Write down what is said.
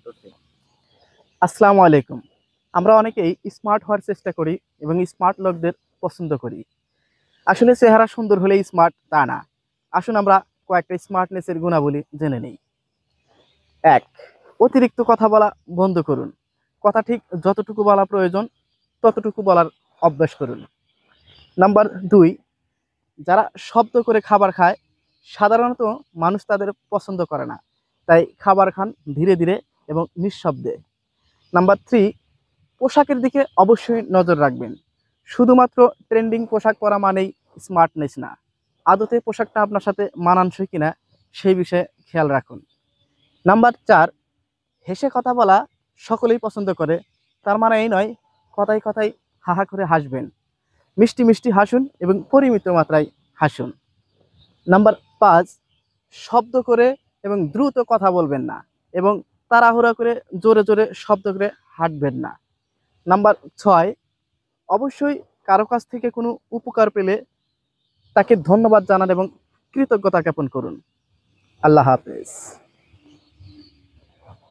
করছি। আসসালামু আলাইকুম। আমরা অনেকেই স্মার্ট হওয়ার চেষ্টা করি এবং স্মার্ট লোকদের পছন্দ করি। আসলে চেহারা সুন্দর হলেই স্মার্ট তা না। আসুন আমরা কয়েকটা স্মার্টনেসের গুণাবলী জেনে নেই। ১, অতিরিক্ত কথা বলা বন্ধ করুন। কথা ঠিক যতটুকু বলা প্রয়োজন ততটুকু বলার অভ্যাস করুন। নাম্বার ২, যারা শব্দ করে খাবার খায় সাধারণত মানুষ তাদের পছন্দ করে না। তাই খাবার খান ধীরে ধীরে এবং নিঃশব্দে। নাম্বার ৩, পোশাকের দিকে অবশ্যই নজর রাখবেন। শুধুমাত্র ট্রেন্ডিং পোশাক পরা মানেই স্মার্টনেস না। আদতে পোশাকটা আপনার সাথে মানানসই কিনা সেই বিষয়ে খেয়াল রাখুন। নাম্বার ৪, হেসে কথা বলা সকলেই পছন্দ করে, তার মানে এই নয় কথায় কথায় হাহা করে হাসবেন। মিষ্টি মিষ্টি হাসুন এবং পরিমিত মাত্রায় হাসুন। নাম্বার ৫, শব্দ করে এবং দ্রুত কথা বলবেন না এবং তাড়াহুড়া করে জোরে জোরে শব্দ করে হাঁটবেন না। নাম্বার ৬, অবশ্যই কারো কাছ থেকে কোনো উপকার পেলে তাকে ধন্যবাদ জানান এবং কৃতজ্ঞতা জ্ঞাপন করুন। আল্লাহ হাফেজ।